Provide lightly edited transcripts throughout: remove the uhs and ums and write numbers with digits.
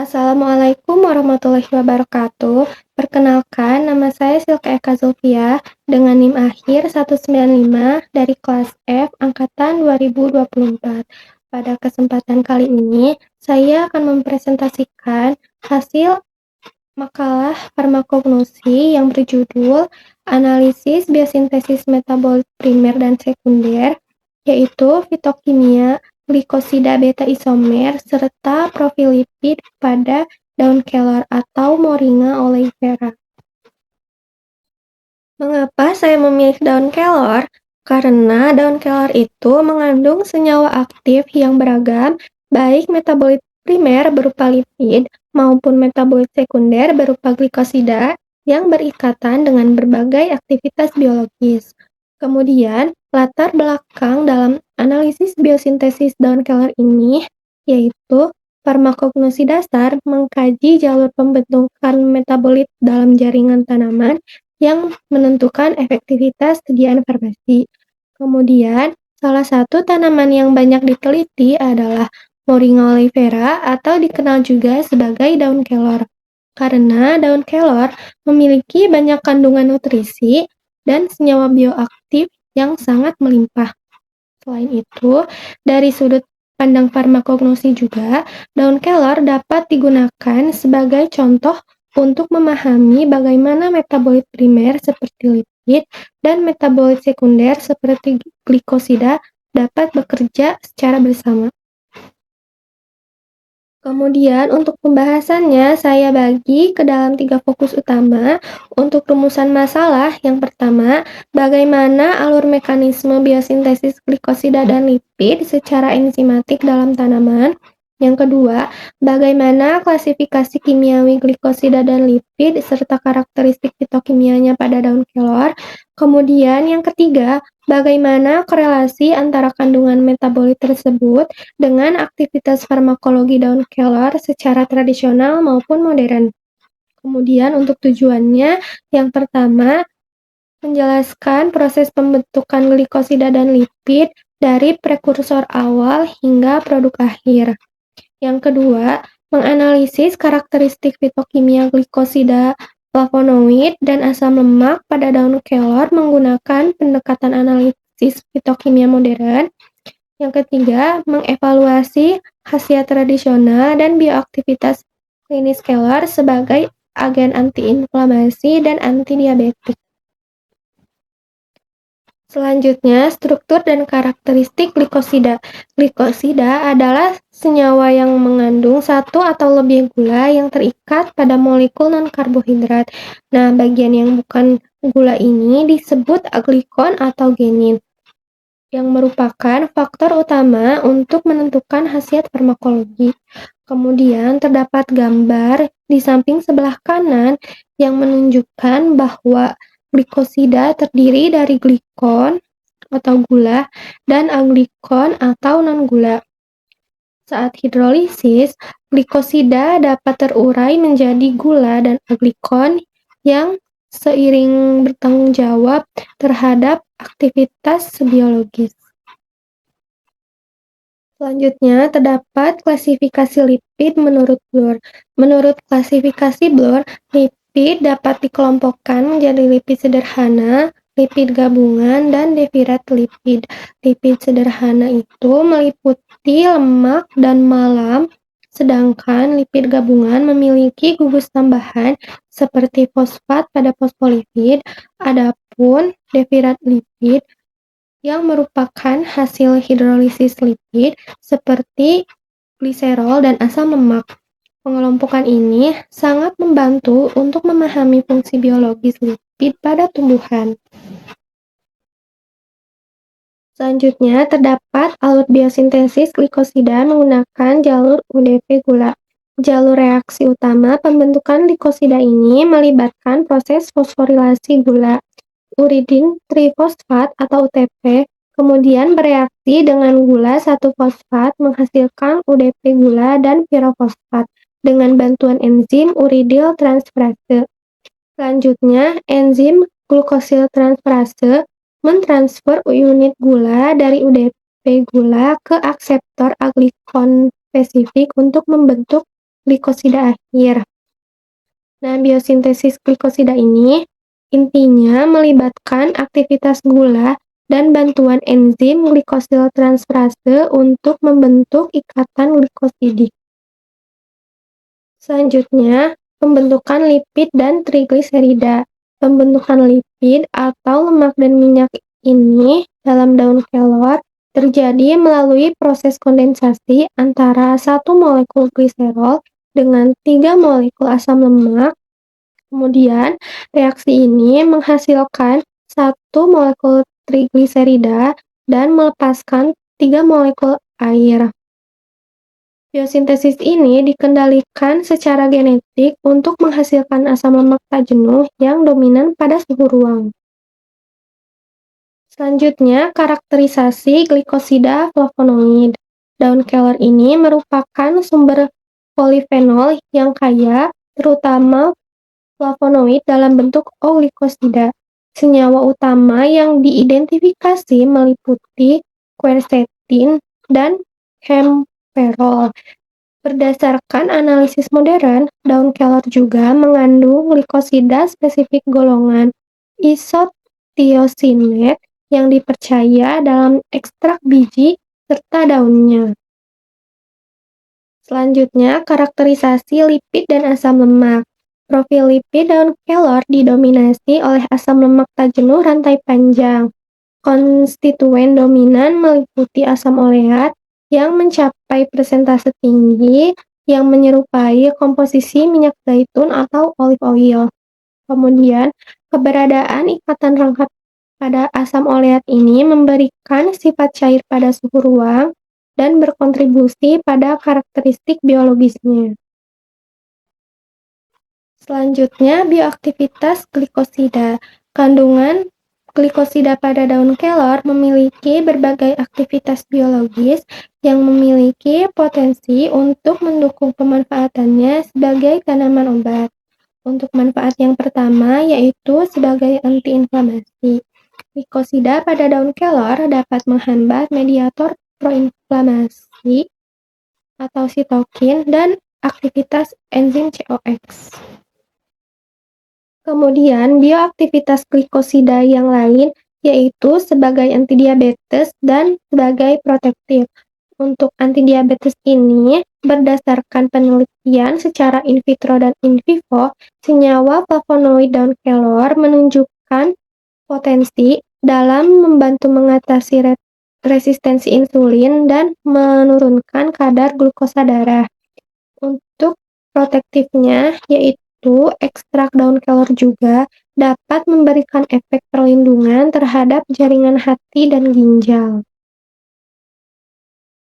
Assalamualaikum warahmatullahi wabarakatuh. Perkenalkan, nama saya Silke Eka Zulfiah dengan NIM akhir 195 dari kelas F angkatan 2024. Pada kesempatan kali ini, saya akan mempresentasikan hasil makalah farmakognosi yang berjudul Analisis Biosintesis Metabolit Primer dan Sekunder, yaitu fitokimia glikosida beta isomer serta profil lipid pada daun kelor atau Moringa oleifera. Mengapa saya memilih daun kelor? Karena daun kelor itu mengandung senyawa aktif yang beragam, baik metabolit primer berupa lipid maupun metabolit sekunder berupa glikosida yang berikatan dengan berbagai aktivitas biologis. Kemudian, latar belakang dalam analisis biosintesis daun kelor ini yaitu farmakognosi dasar mengkaji jalur pembentukan metabolit dalam jaringan tanaman yang menentukan efektivitas sediaan farmasi. Kemudian, salah satu tanaman yang banyak diteliti adalah Moringa oleifera atau dikenal juga sebagai daun kelor. Karena daun kelor memiliki banyak kandungan nutrisi dan senyawa bioaktif yang sangat melimpah. Selain itu, dari sudut pandang farmakognosi juga, daun kelor dapat digunakan sebagai contoh untuk memahami bagaimana metabolit primer seperti lipid dan metabolit sekunder seperti glikosida dapat bekerja secara bersama. Kemudian untuk pembahasannya saya bagi ke dalam 3 fokus utama. Untuk rumusan masalah, yang pertama, bagaimana alur mekanisme biosintesis glikosida dan lipid secara enzimatik dalam tanaman. Yang kedua, bagaimana klasifikasi kimiawi glikosida dan lipid serta karakteristik fitokimianya pada daun kelor. Kemudian yang ketiga, bagaimana korelasi antara kandungan metabolit tersebut dengan aktivitas farmakologi daun kelor secara tradisional maupun modern. Kemudian untuk tujuannya, yang pertama, menjelaskan proses pembentukan glikosida dan lipid dari prekursor awal hingga produk akhir. Yang kedua, menganalisis karakteristik fitokimia glikosida, flavonoid, dan asam lemak pada daun kelor menggunakan pendekatan analisis fitokimia modern. Yang ketiga, mengevaluasi khasiat tradisional dan bioaktivitas klinis kelor sebagai agen antiinflamasi dan antidiabetik. Selanjutnya, struktur dan karakteristik glikosida. Glikosida adalah senyawa yang mengandung satu atau lebih gula yang terikat pada molekul non-karbohidrat. Nah, bagian yang bukan gula ini disebut aglikon atau genin, yang merupakan faktor utama untuk menentukan khasiat farmakologi. Kemudian terdapat gambar di samping sebelah kanan yang menunjukkan bahwa glikosida terdiri dari glikon atau gula dan aglikon atau non-gula. Saat hidrolisis, glikosida dapat terurai menjadi gula dan aglikon yang seiring bertanggung jawab terhadap aktivitas biologis. Selanjutnya, terdapat klasifikasi lipid menurut Bloor. Menurut klasifikasi Bloor, lipid dapat dikelompokkan menjadi lipid sederhana, lipid gabungan, dan defirat lipid. Lipid sederhana itu meliputi lemak dan malam, sedangkan lipid gabungan memiliki gugus tambahan seperti fosfat pada fosfolipid. Adapun defirat lipid yang merupakan hasil hidrolisis lipid seperti gliserol dan asam lemak. Pengelompokan ini sangat membantu untuk memahami fungsi biologis lipid pada tumbuhan. Selanjutnya, terdapat alur biosintesis glikosida menggunakan jalur UDP gula. Jalur reaksi utama pembentukan glikosida ini melibatkan proses fosforilasi gula, uridin trifosfat atau UTP, kemudian bereaksi dengan gula 1-fosfat menghasilkan UDP gula dan pirofosfat dengan bantuan enzim uridyl transferase. Selanjutnya, enzim glukosil transferase mentransfer unit gula dari UDP gula ke akseptor aglikon spesifik untuk membentuk glikosida akhir. Nah, biosintesis glikosida ini intinya melibatkan aktivitas gula dan bantuan enzim glikosil transferase untuk membentuk ikatan glikosidik. Selanjutnya, pembentukan lipid dan trigliserida. Pembentukan lipid atau lemak dan minyak ini dalam daun kelor terjadi melalui proses kondensasi antara satu molekul gliserol dengan 3 molekul asam lemak. Kemudian, reaksi ini menghasilkan satu molekul trigliserida dan melepaskan 3 molekul air. Biosintesis ini dikendalikan secara genetik untuk menghasilkan asam lemak tak jenuh yang dominan pada suhu ruang. Selanjutnya, karakterisasi glikosida flavonoid. Daun kelor ini merupakan sumber polifenol yang kaya, terutama flavonoid dalam bentuk O-glikosida. Senyawa utama yang diidentifikasi meliputi quercetin dan hemperol. Berdasarkan analisis modern, daun kelor juga mengandung glikosida spesifik golongan isothiocyanate yang dipercaya dalam ekstrak biji serta daunnya. Selanjutnya, karakterisasi lipid dan asam lemak. Profil lipid daun kelor didominasi oleh asam lemak tak jenuh rantai panjang. Konstituen dominan meliputi asam oleat yang mencapai persentase tinggi yang menyerupai komposisi minyak zaitun atau olive oil. Kemudian, keberadaan ikatan rangkap pada asam oleat ini memberikan sifat cair pada suhu ruang dan berkontribusi pada karakteristik biologisnya. Selanjutnya, bioaktivitas glikosida. Kandungan glikosida pada daun kelor memiliki berbagai aktivitas biologis yang memiliki potensi untuk mendukung pemanfaatannya sebagai tanaman obat. Untuk manfaat yang pertama yaitu sebagai antiinflamasi. Glikosida pada daun kelor dapat menghambat mediator proinflamasi atau sitokin dan aktivitas enzim COX. Kemudian, bioaktivitas glikosida yang lain yaitu sebagai antidiabetes dan sebagai protektif. Untuk antidiabetes ini, berdasarkan penelitian secara in vitro dan in vivo, senyawa flavonoid daun kelor menunjukkan potensi dalam membantu mengatasi resistensi insulin dan menurunkan kadar glukosa darah. Untuk protektifnya, yaitu ekstrak daun kelor juga dapat memberikan efek perlindungan terhadap jaringan hati dan ginjal.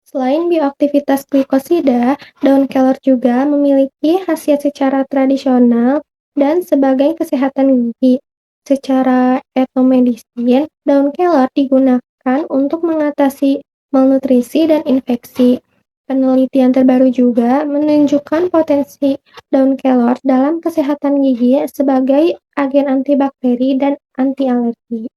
Selain bioaktivitas glikosida, daun kelor juga memiliki khasiat secara tradisional dan sebagai kesehatan gigi. Secara etnomedicine, daun kelor digunakan untuk mengatasi malnutrisi dan infeksi. Penelitian terbaru juga menunjukkan potensi daun kelor dalam kesehatan gigi sebagai agen antibakteri dan anti alergi.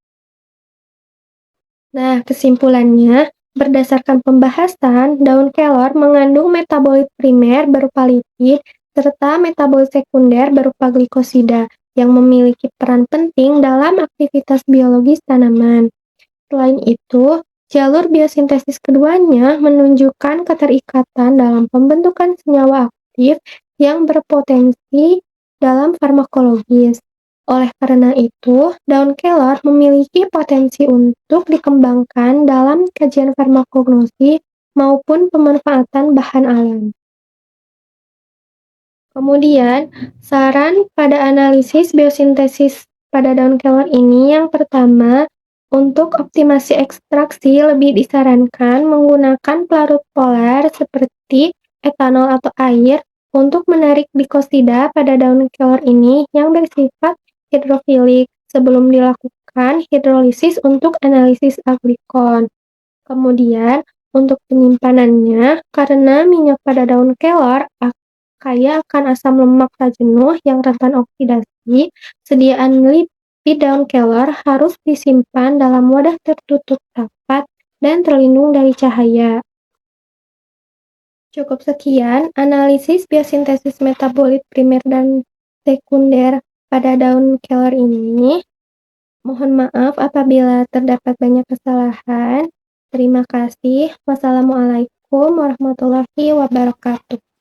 Nah, kesimpulannya, berdasarkan pembahasan, daun kelor mengandung metabolit primer berupa lipid serta metabolit sekunder berupa glikosida yang memiliki peran penting dalam aktivitas biologis tanaman. Selain itu, jalur biosintesis keduanya menunjukkan keterikatan dalam pembentukan senyawa aktif yang berpotensi dalam farmakologis. Oleh karena itu, daun kelor memiliki potensi untuk dikembangkan dalam kajian farmakognosi maupun pemanfaatan bahan alam. Kemudian, saran pada analisis biosintesis pada daun kelor ini yang pertama, untuk optimasi ekstraksi lebih disarankan menggunakan pelarut polar seperti etanol atau air untuk menarik glikosida pada daun kelor ini yang bersifat hidrofilik sebelum dilakukan hidrolisis untuk analisis aglikon. Kemudian, untuk penyimpanannya, karena minyak pada daun kelor kaya akan asam lemak tak jenuh yang rentan oksidasi, sediaan lipid daun kelor harus disimpan dalam wadah tertutup rapat dan terlindung dari cahaya. Cukup sekian analisis biosintesis metabolit primer dan sekunder pada daun kelor ini. Mohon maaf apabila terdapat banyak kesalahan. Terima kasih. Wassalamualaikum warahmatullahi wabarakatuh.